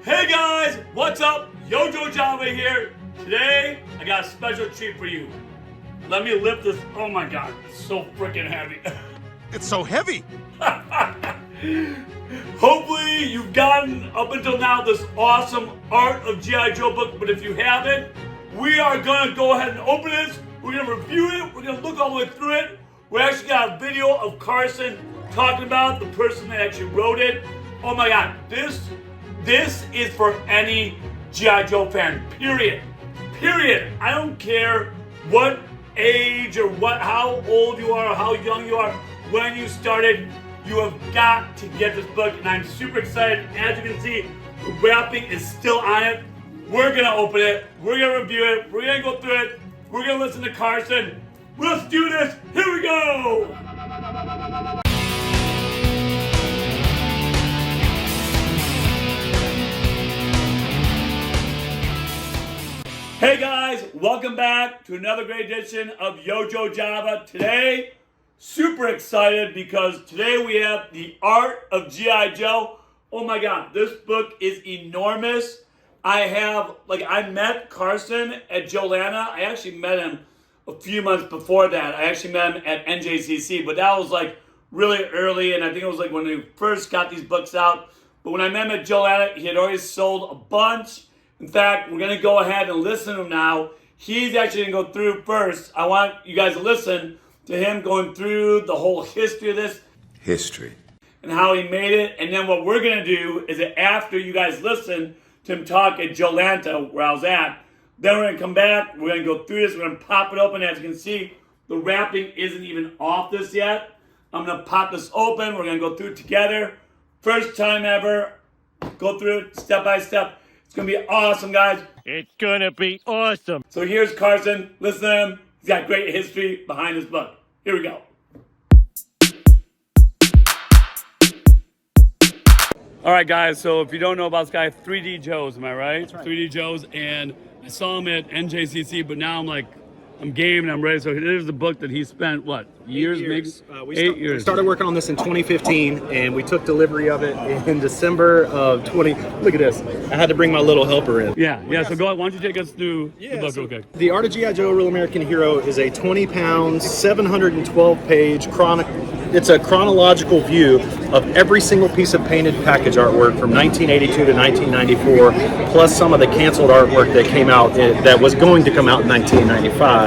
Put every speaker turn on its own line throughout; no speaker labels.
Hey guys, what's up? Joelanta here. Today, I got a special treat for you. Let me lift this. Oh my God, it's so freaking heavy.
It's so heavy.
Hopefully, you've gotten up until now this awesome Art of G.I. Joe book, but if you haven't, we are gonna go ahead and open this. We're gonna review it. We're gonna look all the way through it. We actually got a video of Carson talking about the person that actually wrote it. Oh my God, this is for any G.I. Joe fan, period. Period. I don't care what age or how old you are or how young you are, when you started, you have got to get this book, and I'm super excited. As you can see, the wrapping is still on it. We're gonna open it, we're gonna review it, we're gonna go through it, we're gonna listen to Carson. Let's do this, here we go! Hey guys, welcome back to another great edition of Joelanta. Today, super excited because today we have the Art of G.I. Joe. Oh my God, this book is enormous. I met Carson at Joelanta. I actually met him a few months before that. I actually met him at NJCC, but that was like really early, and I think it was like when we first got these books out. But when I met him at Joelanta, he had already sold a bunch. In fact, we're going to go ahead and listen to him now. He's actually going to go through first. I want you guys to listen to him going through the whole history of this.
History.
And how he made it. And then what we're going to do is that after you guys listen to him talk at Joelanta, where I was at, then we're going to come back. We're going to go through this. We're going to pop it open. As you can see, the wrapping isn't even off this yet. I'm going to pop this open. We're going to go through it together. First time ever. Go through it step by step. It's going to be awesome, guys.
It's going to be awesome.
So here's Carson. Listen to him. He's got great history behind his book. Here we go. All right, guys. So if you don't know about this guy, 3D Joe's, am I right?
That's right.
3D Joe's. And I saw him at NJCC, but now I'm game and I'm ready. So here's the book that he spent, what, years?
8 years.
Maybe? 8 years.
We started working on this in 2015, and we took delivery of it in December of 20. Look at this. I had to bring my little helper in.
Yeah. So go ahead. Why don't you take us through the book real quick?
The Art of G.I. Joe, A Real American Hero is a 20-pound, 712-page It's a chronological view of every single piece of painted package artwork from 1982 to 1994, plus some of the canceled artwork that came out that was going to come out in 1995.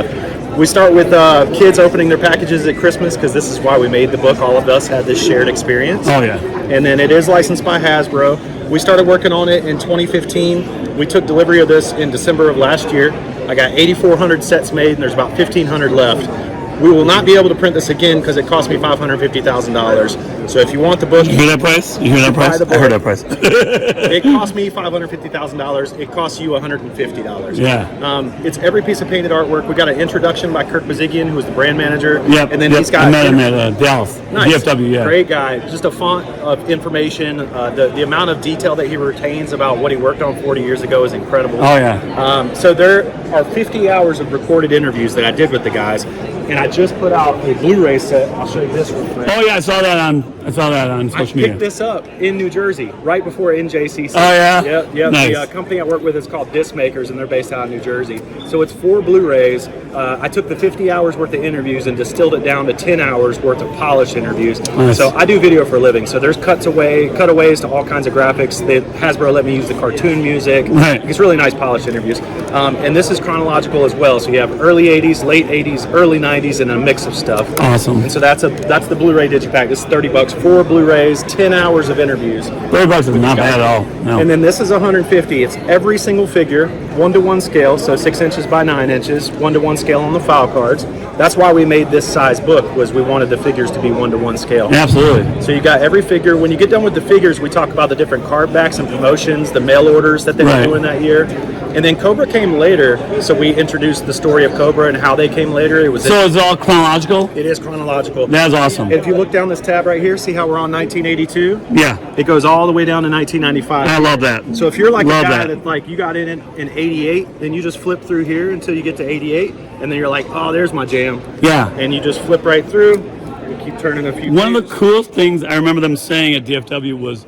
We start with kids opening their packages at Christmas because this is why we made the book. All of us had this shared experience.
Oh, yeah.
And then it is licensed by Hasbro. We started working on it in 2015. We took delivery of this in December of last year. I got 8,400 sets made, and there's about 1,500 left. We will not be able to print this again because it cost me $550,000. So if you want the book,
you hear that price? You hear that price? I heard that price.
It cost me $550,000. It costs you $150.
Yeah.
It's every piece of painted artwork. We got an introduction by Kirk Bazigian, who was the brand manager.
Yep.
And then he's got.
I met him at Dallas.
Nice.
DFW. Yeah.
Great guy. Just a font of information. The amount of detail that he retains about what he worked on 40 years ago is incredible.
Oh yeah.
So there are 50 hours of recorded interviews that I did with the guys. And I just put out a Blu-ray set. I'll show you this real quick.
Oh yeah, I saw that on social media.
I picked this up in New Jersey, right before NJCC.
Oh yeah?
Yep.
Nice.
The company I work with is called Disc Makers, and they're based out of New Jersey. So it's 4 Blu-rays. I took the 50 hours worth of interviews and distilled it down to 10 hours worth of polished interviews.
Nice.
So I do video for a living. So there's cutaways to all kinds of graphics. Hasbro let me use the cartoon music.
Right.
It's really nice polished interviews. And this is chronological as well. So you have early 80s, late 80s, early 90s, and a mix of stuff.
Awesome.
And so that's the Blu-ray digipack. This is $30. 4 Blu-rays, 10 hours of interviews.
$30 is not bad at all. No.
And then this is $150. It's every single figure, 1-to-1 scale, so 6 inches by 9 inches, 1-to-1 scale on the file cards. That's why we made this size book, was we wanted the figures to be 1-to-1 scale.
Absolutely.
So you got every figure. When you get done with the figures, we talk about the different card backs and promotions, the mail orders that they were doing that year. And then Cobra came later, so we introduced the story of Cobra and how they came later.
So it's all chronological?
It is chronological.
That's awesome.
And if you look down this tab right here, see how we're on 1982?
Yeah.
It goes all the way down to 1995.
I love that.
So if you're like a guy that like you got in 88, then you just flip through here until you get to 88, and then you're like, oh, there's my jam.
Yeah.
And you just flip right through. You keep turning a few.
One of the coolest things I remember them saying at DFW was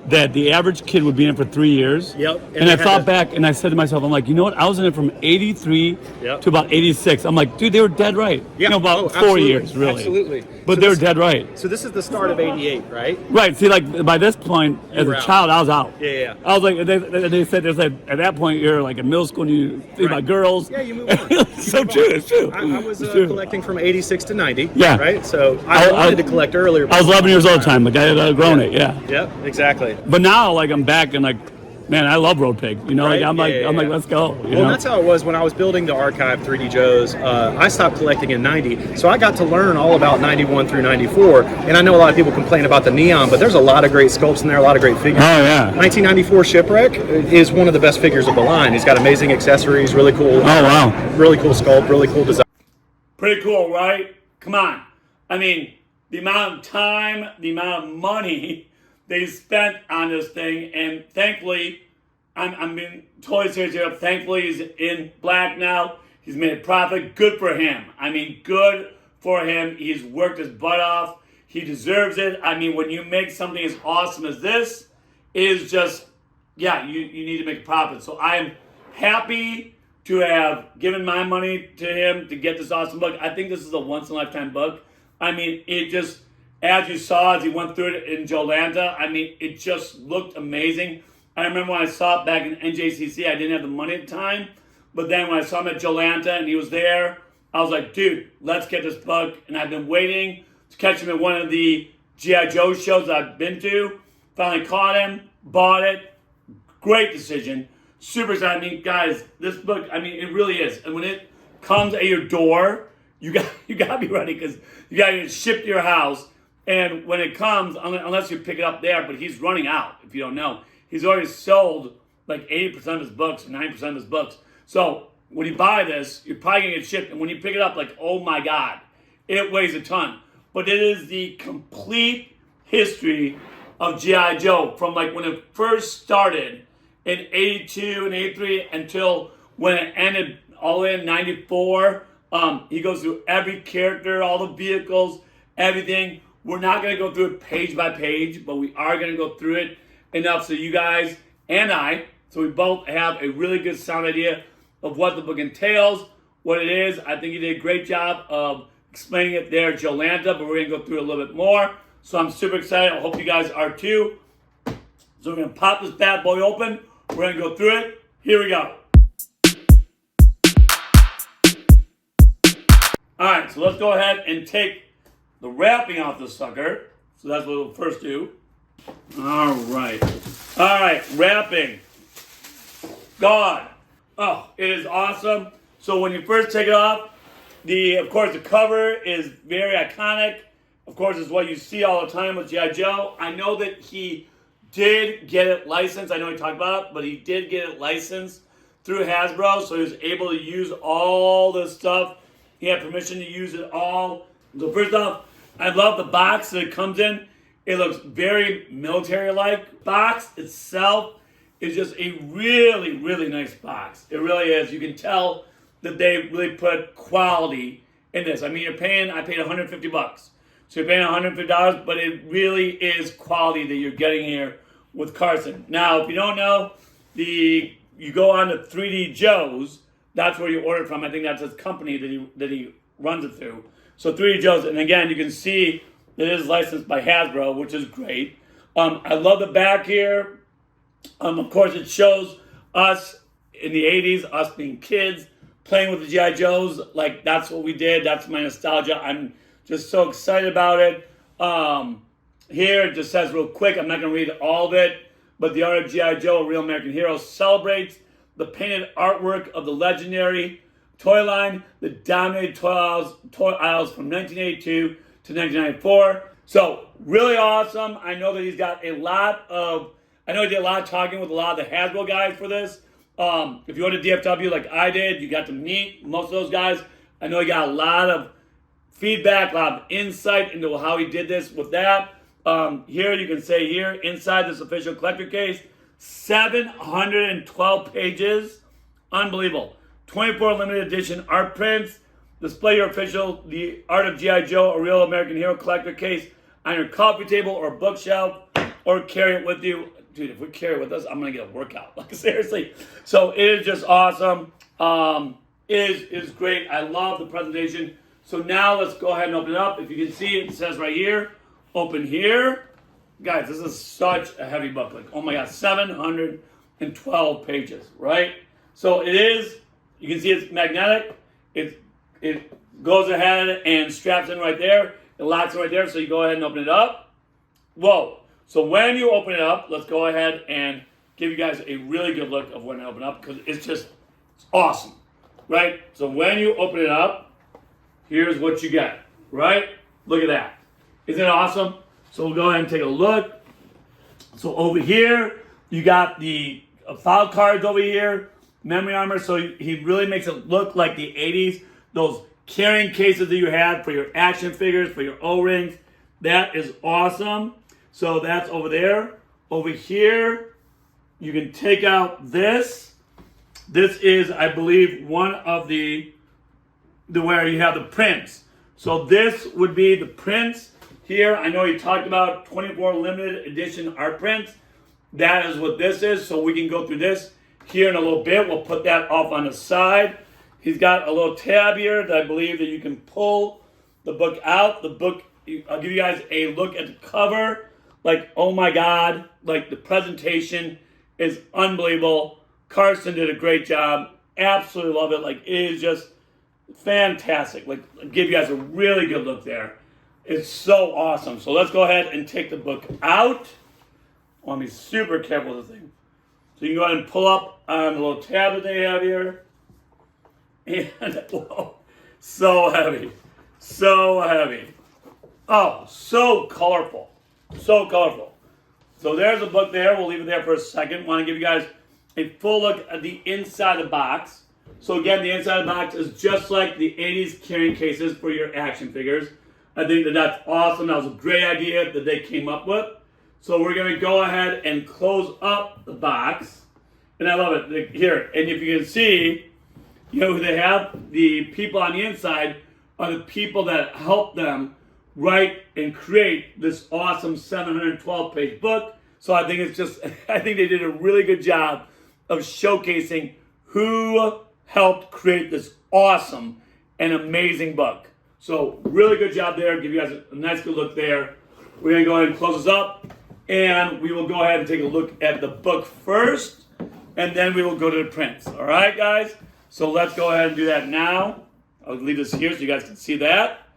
that the average kid would be in for 3 years.
Yep.
And I thought back and I said to myself, I'm like, you know what? I was in it from 83 to about 86. I'm like, dude, they were dead right.
Yeah.
You know, about 4
absolutely.
years, really.
Absolutely.
But
So
they were
this-
dead right.
So this is the start of '88, right?
Right. See, like by this point, as
were
a
out.
child, I was out.
Yeah.
I was like, they said at that point you're like in middle school and you think about girls.
Yeah, you move on. You
so
move
true.
on.
It's true.
I was
It's true.
collecting from '86 to '90.
Yeah.
Right. So I wanted to collect earlier.
I was 11 years old at the time. Like I had grown it. Yeah.
Yep. Exactly.
But now, like I'm back and like, man, I love Road Pig. You know,
Right?
like I'm like
Yeah,
I'm
yeah,
like
yeah.
let's go. You
Well,
know?
that's how it was when I was building the archive 3D Joes. I stopped collecting in '90, so I got to learn all about '91 through '94. And I know a lot of people complain about the neon, but there's a lot of great sculpts in there, a lot of great figures.
Oh yeah.
1994 Shipwreck is one of the best figures of the line. He's got amazing accessories, really cool.
Oh wow.
Really cool sculpt, really cool design.
Pretty cool, right? Come on. I mean, the amount of time, the amount of money they spent on this thing, and thankfully, I'm being totally serious here. Thankfully, he's in black now. He's made a profit. Good for him. I mean, good for him. He's worked his butt off. He deserves it. I mean, when you make something as awesome as this, it is just, yeah, you need to make a profit. So I am happy to have given my money to him to get this awesome book. I think this is a once-in-a-lifetime book. I mean, it just, as you saw as he went through it in Joelanta, I mean, it just looked amazing. I remember when I saw it back in NJCC, I didn't have the money at the time. But then when I saw him at Joelanta and he was there, I was like, dude, let's get this book. And I've been waiting to catch him at one of the G.I. Joe shows that I've been to. Finally caught him, bought it. Great decision. Super excited. I mean, guys, this book, I mean, it really is. And when it comes at your door, you got to be ready because you got to get it shipped to your house. And when it comes, unless you pick it up there, but he's running out, if you don't know. He's already sold like 80% of his books, or 90% of his books. So when you buy this, you're probably going to get shipped. And when you pick it up, like, oh my God, it weighs a ton. But it is the complete history of G.I. Joe from like when it first started in 82 and 83 until when it ended all in 94. He goes through every character, all the vehicles, everything. We're not going to go through it page by page, but we are going to go through it enough so you guys and I, so we both have a really good sound idea of what the book entails, what it is. I think you did a great job of explaining it there, Joelanta, but we're going to go through it a little bit more. So I'm super excited. I hope you guys are too. So we're going to pop this bad boy open. We're going to go through it. Here we go. All right, so let's go ahead and take the wrapping off the sucker. So that's what we'll first do. All right, wrapping. God, oh, it is awesome. So when you first take it off, of course, the cover is very iconic. Of course, it's what you see all the time with G.I. Joe. I know that he did get it licensed. I know he talked about it, but he did get it licensed through Hasbro, so he was able to use all this stuff. He had permission to use it all. So first off, I love the box that it comes in. It looks very military-like. Box itself is just a really, really nice box. It really is. You can tell that they really put quality in this. I mean, I paid $150. So you're paying $150, but it really is quality that you're getting here with Carson. Now, if you don't know, you go on to 3D Joe's. That's where you order it from. I think that's his company that he runs it through. So 3D Joe's, and again, you can see that it is licensed by Hasbro, which is great. I love the back here. Of course, it shows us in the 80s, us being kids, playing with the G.I. Joes. Like, that's what we did. That's my nostalgia. I'm just so excited about it. Here, it just says real quick, I'm not going to read all of it, but the art of G.I. Joe, a real American hero, celebrates the painted artwork of the legendary toy line that dominated toy aisles from 1982 to 1994. So, really awesome. I know that he's got a lot of, I know he did a lot of talking with a lot of the Hasbro guys for this. If you went to DFW like I did, you got to meet most of those guys. I know he got a lot of feedback, a lot of insight into how he did this with that. Here you can say here, inside this official collector case, 712 pages. Unbelievable. 24 limited edition art prints. Display your official The Art of G.I. Joe, a real American hero collector case on your coffee table or bookshelf. or carry it with you. Dude, if we carry it with us, I'm gonna get a workout. Like seriously. So it is just awesome. Is great. I love the presentation. So now let's go ahead and open it up. If you can see it, it says right here, open here. Guys, this is such a heavy book. Like, oh my God, 712 pages, right? So it is, you can see it's magnetic. It goes ahead and straps in right there. It locks in right there, so you go ahead and open it up. Whoa. So when you open it up, let's go ahead and give you guys a really good look of when it open up, because it's awesome, right? So when you open it up, here's what you get, right? Look at that. Isn't it awesome? So we'll go ahead and take a look. So over here, you got the file cards over here, memory armor. So he really makes it look like the 80s. Those carrying cases that you had for your action figures, for your O-rings. That is awesome. So that's over there. Over here, you can take out this. This is, I believe, one of the where you have the prints. So this would be the prints here. I know he talked about 24 limited edition art prints. That is what this is. So we can go through this here in a little bit. We'll put that off on the side. He's got a little tab here that I believe that you can pull the book out. The book, I'll give you guys a look at the cover. Like, oh my God, like the presentation is unbelievable. Carson did a great job. Absolutely love it. Like, it is just fantastic. Like, I'll give you guys a really good look there. It's so awesome. So let's go ahead and take the book out. I want to be super careful with the thing. So you can go ahead and pull up on the little tab that they have here. And, whoa, so heavy. So heavy. Oh, so colorful. So colorful. So there's a book there. We'll leave it there for a second. Want to give you guys a full look at the inside of the box. So again, the inside of the box is just like the 80s carrying cases for your action figures. I think that that's awesome. That was a great idea that they came up with. So we're going to go ahead and close up the box. And I love it. Here, and if you can see, you know who they have? The people on the inside are the people that helped them write and create this awesome 712-page book. So I think I think they did a really good job of showcasing who helped create this awesome and amazing book. So really good job there. Give you guys a nice good look there. We're going to go ahead and close this up. And we will go ahead and take a look at the book first. And then we will go to the prints. All right, guys? So let's go ahead and do that now. I'll leave this here so you guys can see that.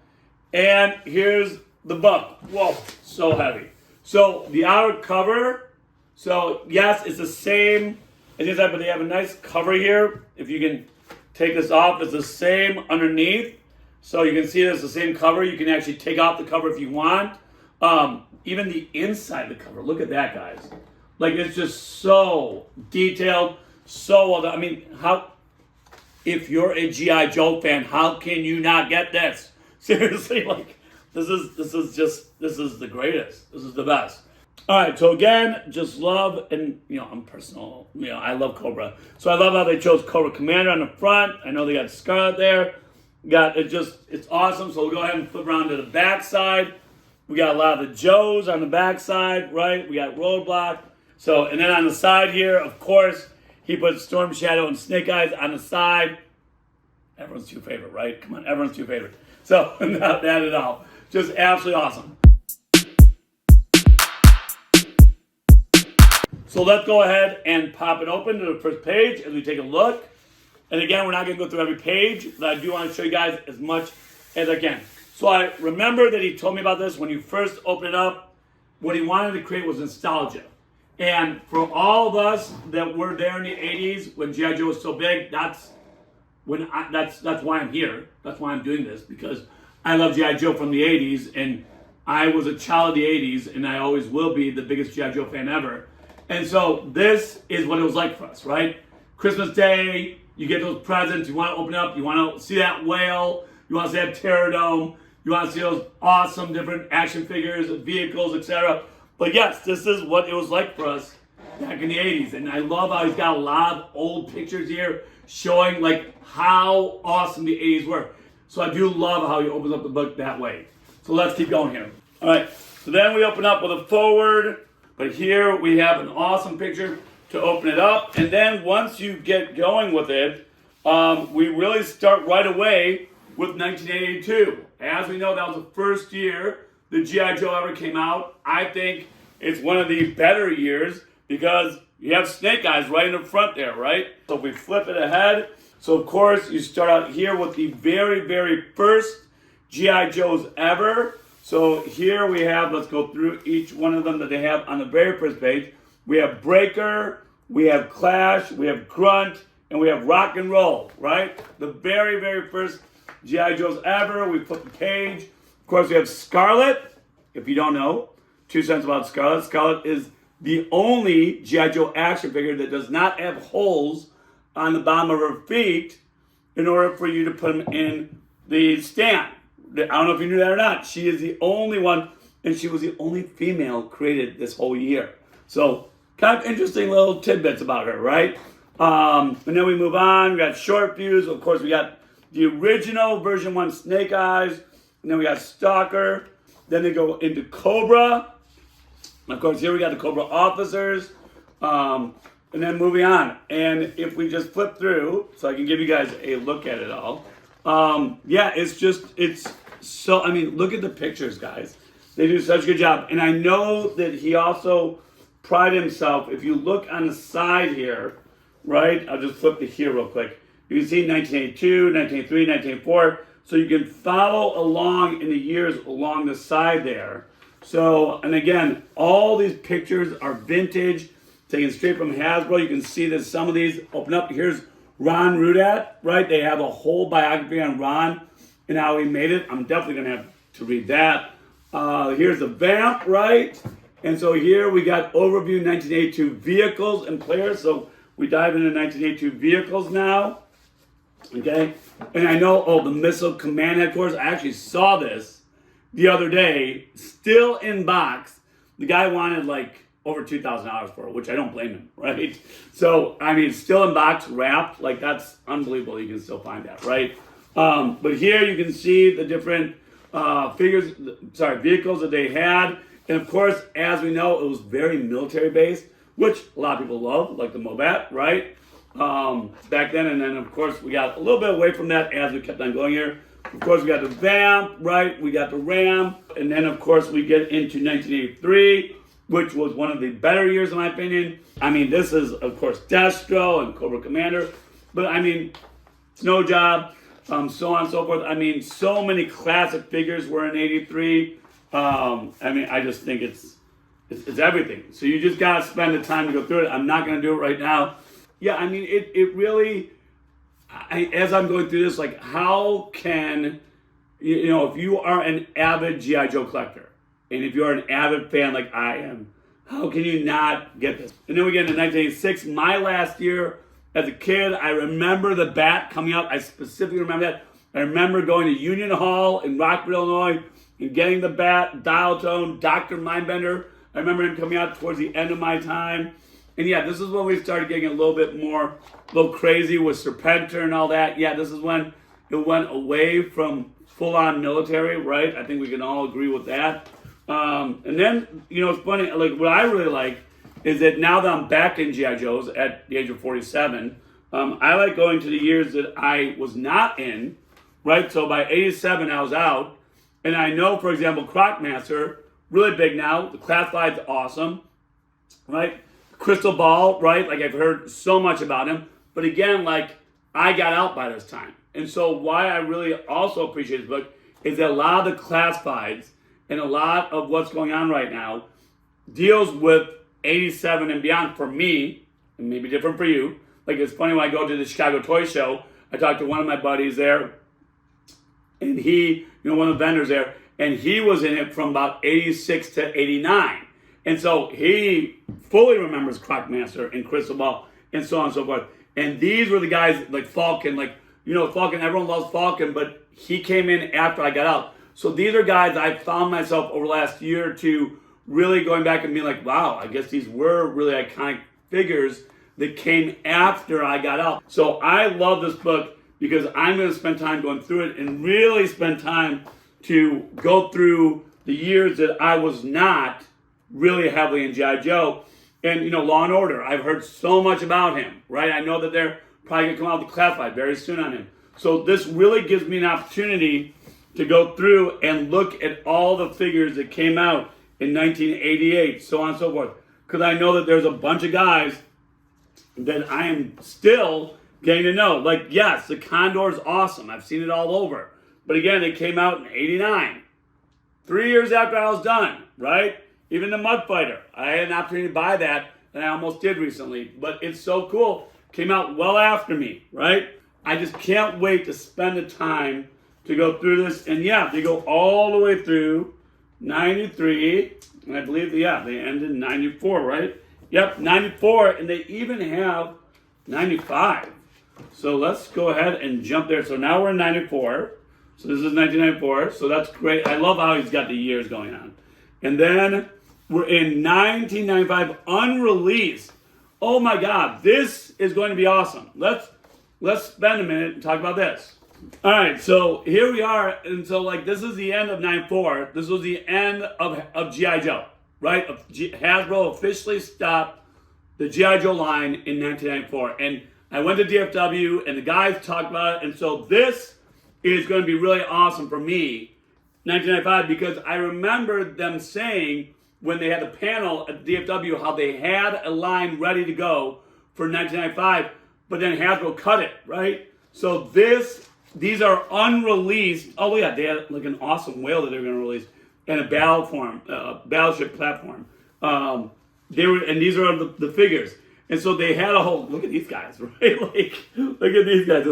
And here's the book. Whoa, so heavy. So the outer cover. So yes, it's the same as inside, but they have a nice cover here. If you can take this off, it's the same underneath. So you can see it's the same cover. You can actually take off the cover if you want. Even the inside of the cover. Look at that, guys. Like, it's just so detailed, so well done. I mean, if you're a G.I. Joe fan, how can you not get this? Seriously, like, this is the greatest. This is the best. All right, so again, just love, and, I'm personal. I love Cobra. So I love how they chose Cobra Commander on the front. I know they got Scarlet there. It's awesome. So we'll go ahead and flip around to the back side. We got a lot of the Joes on the back side, right? We got Roadblock. So, and then on the side here, of course, he put Storm Shadow and Snake Eyes on the side. Everyone's two favorite, right? Come on, everyone's two favorite. So, not that at all. Just absolutely awesome. So let's go ahead and pop it open to the first page as we take a look. And again, we're not going to go through every page, but I do want to show you guys as much as I can. So I remember that he told me about this when you first opened it up. What he wanted to create was nostalgia. And for all of us that were there in the 80s when G.I. Joe was so big, that's why I'm here. That's why I'm doing this, because I love G.I. Joe from the 80s, and I was a child of the 80s, and I always will be the biggest G.I. Joe fan ever. And so this is what it was like for us, right? Christmas Day, you get those presents, you want to open up, you want to see that whale, you want to see that Pterodome, you want to see those awesome different action figures, vehicles, etc. But yes, this is what it was like for us back in the 80s. And I love how he's got a lot of old pictures here showing like how awesome the 80s were. So I do love how he opens up the book that way. So let's keep going here. All right, so then we open up with a forward. But here we have an awesome picture to open it up. And then once you get going with it, we really start right away with 1982. As we know, that was the first year the G.I. Joe ever came out. I think it's one of the better years because you have Snake Eyes right in the front there, right? So if we flip it ahead, so of course you start out here with the very, very first G.I. Joes ever. So here we have, let's go through each one of them that they have on the very first page. We have Breaker, we have Clash, we have Grunt, and we have Rock and Roll, right? The very, very first G.I. Joes ever. We flip the page. Of course, we have Scarlet. If you don't know, 2 cents about Scarlet. Scarlet is the only G.I. Joe action figure that does not have holes on the bottom of her feet in order for you to put them in the stand. I don't know if you knew that or not. She is the only one, and she was the only female created this whole year. So, kind of interesting little tidbits about her, right? And then we move on. We got Short Fuse. Of course, we got the original version 1 Snake Eyes. And then we got Stalker. Then they go into Cobra. Of course, here we got the Cobra officers. And then moving on. And if we just flip through, so I can give you guys a look at it all. Yeah, it's so, I mean, look at the pictures, guys. They do such a good job. And I know that he also prided himself, if you look on the side here, right? I'll just flip to here real quick. You can see 1982, 1983, 1984. So you can follow along in the years along the side there. So, and again, all these pictures are vintage, taken straight from Hasbro. You can see that some of these open up. Here's Ron Rudat, right? They have a whole biography on Ron and how he made it. I'm definitely going to have to read that. Here's the Vamp, right? And so here we got overview 1982 vehicles and players. So we dive into 1982 vehicles now. Okay, and I know, the Missile Command Headquarters, I actually saw this the other day, still in box. The guy wanted like over $2,000 for it, which I don't blame him, right? So, I mean, still in box, wrapped, like that's unbelievable. You can still find that, right? But here you can see the different vehicles that they had. And of course, as we know, it was very military based, which a lot of people love, like the Mobat, right? Back then, and then of course we got a little bit away from that as we kept on going here. Of course we got the Vamp, right? We got the Ram, and then of course we get into 1983, which was one of the better years in my opinion. I mean, this is of course Destro and Cobra Commander, but I mean, Snow Job, so on and so forth. I mean, so many classic figures were in 83. I mean, I just think it's everything. So you just gotta spend the time to go through it. I'm not gonna do it right now. Yeah, I mean, it really, as I'm going through this, like, how can, you know, if you are an avid G.I. Joe collector, and if you're an avid fan like I am, how can you not get this? And then we get into 1986, my last year as a kid. I remember the Bat coming out. I specifically remember that. I remember going to Union Hall in Rockford, Illinois, and getting the Bat, Dial Tone, Dr. Mindbender. I remember him coming out towards the end of my time. And yeah, this is when we started getting a little bit more, a little crazy with Serpentor and all that. Yeah, this is when it went away from full-on military, right? I think we can all agree with that. And then, you know, it's funny, like what I really like is that now that I'm back in G.I. Joes at the age of 47, I like going to the years that I was not in, right? So by 87, I was out. And I know, for example, Crocmaster, really big now. The Classified's awesome, right? Crystal Ball, right? Like I've heard so much about him. But again, like I got out by this time. And so why I really also appreciate this book is that a lot of the Classifieds and a lot of what's going on right now deals with 87 and beyond for me, and maybe different for you. Like it's funny when I go to the Chicago Toy Show, I talked to one of my buddies there, and he, you know, one of the vendors there, and he was in it from about 86 to 89. And so he fully remembers Crocmaster and Crystal Ball and so on and so forth. And these were the guys like Falcon, like, you know, Falcon, everyone loves Falcon, but he came in after I got out. So these are guys I found myself over the last year or two really going back and being like, wow, I guess these were really iconic figures that came after I got out. So I love this book because I'm going to spend time going through it and really spend time to go through the years that I was not really heavily in G.I. Joe. And, you know, Law and Order, I've heard so much about him, right? I know that they're probably going to come out with the classified very soon on him. So this really gives me an opportunity to go through and look at all the figures that came out in 1988, so on and so forth. Because I know that there's a bunch of guys that I am still getting to know. Like, yes, the Condor's awesome. I've seen it all over. But again, it came out in 89. 3 years after I was done, right? Even the Mud Fighter. I had an opportunity to buy that, and I almost did recently. But it's so cool. Came out well after me, right? I just can't wait to spend the time to go through this. And yeah, they go all the way through 93. And I believe, they ended in 94, right? Yep, 94. And they even have 95. So let's go ahead and jump there. So now we're in 94. So this is 1994. So that's great. I love how he's got the years going on. And then we're in 1995, unreleased. Oh my God, this is going to be awesome. Let's spend a minute and talk about this. All right, so here we are, and so like this is the end of 94. This was the end of G.I. Joe, right? Hasbro officially stopped the G.I. Joe line in 1994, and I went to DFW, and the guys talked about it, and so this is going to be really awesome for me, 1995, because I remember them saying when they had the panel at DFW how they had a line ready to go for 1995, but then Hasbro cut it, right? So these are unreleased. Oh yeah, they had like an awesome whale that they were going to release and a battleship platform. And these are the figures. And so they had a whole, look at these guys, right? Like, look at these guys.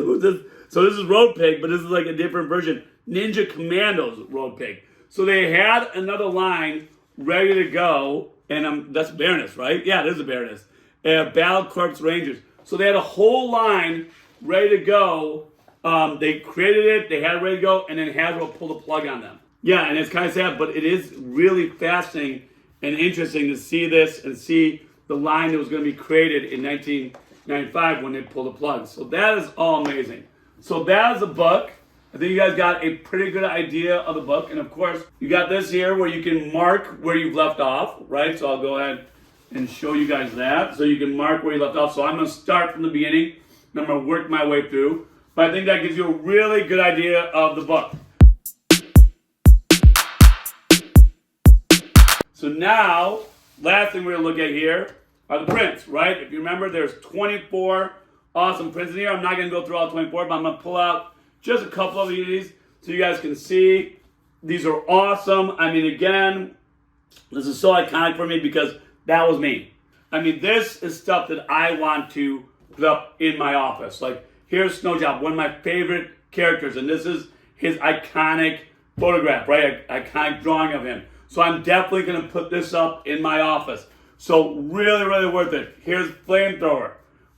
So this is Road Pig, but this is like a different version. Ninja Commandos Road Pig. So they had another line ready to go, and that's Baroness, right? Yeah, this is a Baroness. Battle Corps Rangers. So they had a whole line ready to go. They created it, they had it ready to go, and then Hasbro pulled the plug on them. Yeah, and it's kind of sad, but it is really fascinating and interesting to see this and see the line that was going to be created in 1995 when they pulled the plug. So that is all amazing. So that is a book. I think you guys got a pretty good idea of the book. And of course, you got this here where you can mark where you've left off, right? So I'll go ahead and show you guys that. So you can mark where you left off. So I'm going to start from the beginning, and I'm going to work my way through. But I think that gives you a really good idea of the book. So now, last thing we're going to look at here are the prints, right? If you remember, there's 24 awesome prints in here. I'm not going to go through all 24, but I'm going to pull out just a couple of these so you guys can see. These are awesome. I mean, again, this is so iconic for me because that was me. I mean, this is stuff that I want to put up in my office. Like, here's Snowjob, one of my favorite characters, and this is his iconic photograph, right? Iconic drawing of him. So I'm definitely going to put this up in my office. So really, really worth it. Here's Flamethrower,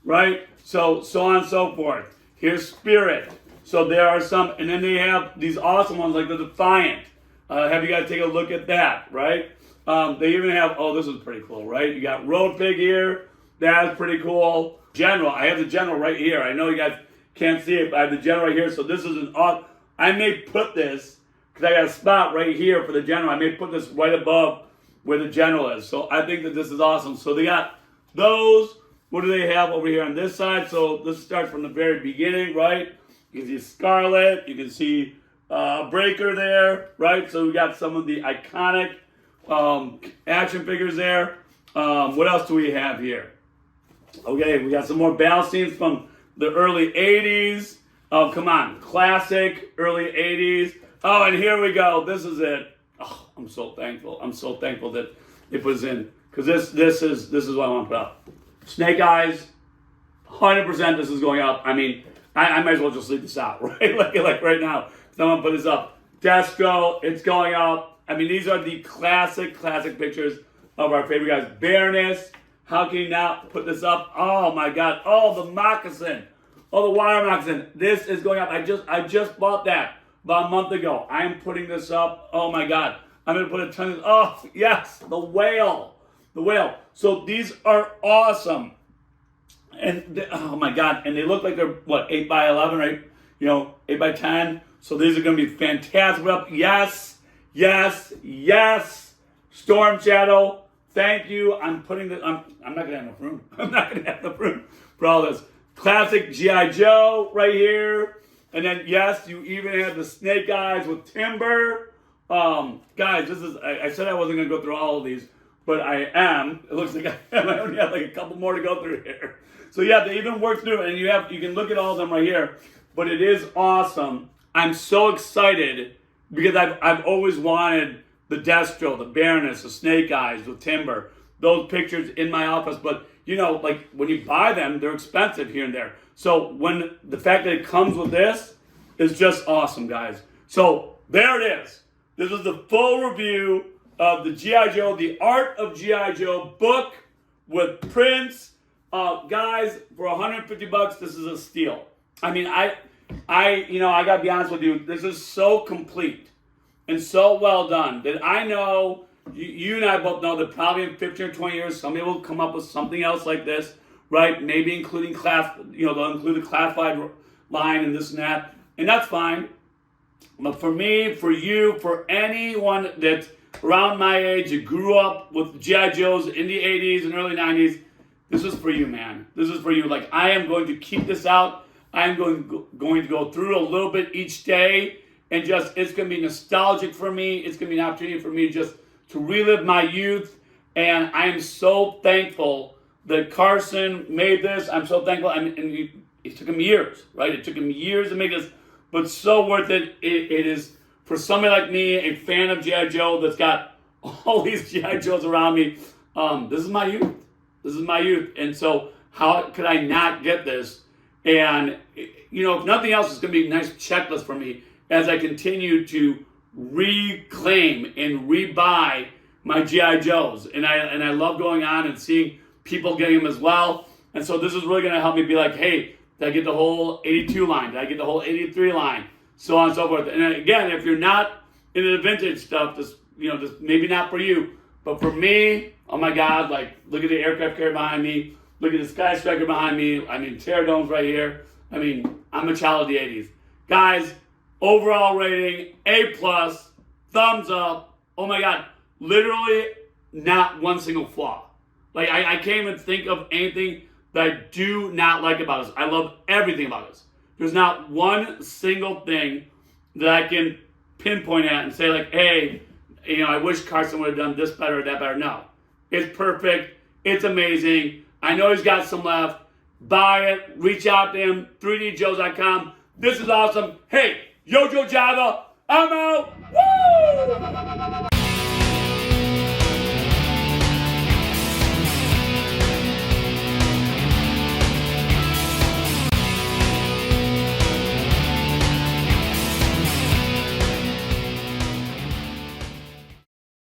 right? So on and so forth. Here's Spirit. So there are some, and then they have these awesome ones like the Defiant. Have you guys take a look at that, right? They even have, oh, this is pretty cool, right? You got Road Pig here. That's pretty cool. General, I have the General right here. I know you guys can't see it, but I have the General right here. So this is I may put this, because I got a spot right here for the General. I may put this right above where the General is. So I think that this is awesome. So they got those. What do they have over here on this side? So this starts from the very beginning, right? You can see Scarlet. You can see Breaker there, right? So we got some of the iconic action figures there. What else do we have here? Okay, we got some more battle scenes from the early 80s. Oh, come on. Classic early 80s. Oh, and here we go. This is it. Oh, I'm so thankful. I'm so thankful that it was in. Because this is what I want to put up. Snake Eyes, 100% this is going up. I mean, I might as well just leave this out, right? like right now. So I'm going to put this up. Destro, it's going up. I mean, these are the classic pictures of our favorite guys. Baroness, how can you not put this up? Oh my God. Oh, the moccasin. Oh, the wire moccasin. This is going up. I just bought that about a month ago. I am putting this up. Oh my God. I'm going to put a ton of, oh yes, the whale. The whale. So these are awesome. And oh my God. And they look like they're, what, 8 by 11, right? 8 by 10. So these are going to be fantastic. Yes. Storm Shadow. thank you. I'm not gonna have enough room. I'm not gonna have enough room for all this. Classic G.I. Joe right here. And then, yes, you even have the Snake Eyes with Timber. Guys, I said I wasn't going to go through all of these, but I am. It looks like I only have like a couple more to go through here. So, yeah, they even work through it, and you can look at all of them right here. But it is awesome. I'm so excited because I've always wanted the Destro, the Baroness, the Snake Eyes with Timber, those pictures in my office. But, you know, like when you buy them, they're expensive here and there. So when the fact that it comes with this is just awesome, guys. So there it is. This is the full review of the G.I. Joe, the Art of G.I. Joe book with prints. Guys, for $150, this is a steal. I mean, I gotta be honest with you. This is so complete and so well done that I know you and I both know that probably in 15 or 20 years, somebody will come up with something else like this. Right, maybe including they'll include a classified line and this and that, and that's fine. But for me, for you, for anyone that's around my age that grew up with G.I. Joes in the 80s and early 90s, this is for you, man. This is for you. Like, I am going to keep this out. I am going to go through a little bit each day, and it's going to be nostalgic for me. It's going to be an opportunity for me just to relive my youth, and I am so thankful that Carson made this. I'm so thankful. It took him years, right? It took him years to make this, but so worth it. It is for somebody like me, a fan of G.I. Joe that's got all these G.I. Joes around me. This is my youth. This is my youth. And so how could I not get this? And, you know, if nothing else, it's going to be a nice checklist for me as I continue to reclaim and rebuy my G.I. Joes. And I love going on and seeing people getting them as well. And so this is really going to help me be like, hey, did I get the whole 82 line? Did I get the whole 83 line? So on and so forth. And again, if you're not into the vintage stuff, this maybe not for you. But for me, oh my God, like, look at the aircraft carrier behind me. Look at the Sky Striker behind me. I mean, Pterodome's right here. I mean, I'm a child of the 80s. Guys, overall rating, A+, thumbs up. Oh my God, literally not one single flaw. Like, I can't even think of anything that I do not like about this. I love everything about this. There's not one single thing that I can pinpoint at and say, like, hey, you know, I wish Carson would have done this better or that better. No. It's perfect. It's amazing. I know he's got some left. Buy it. Reach out to him. 3djoes.com. This is awesome. Hey, Yojo Java, I'm out. Woo!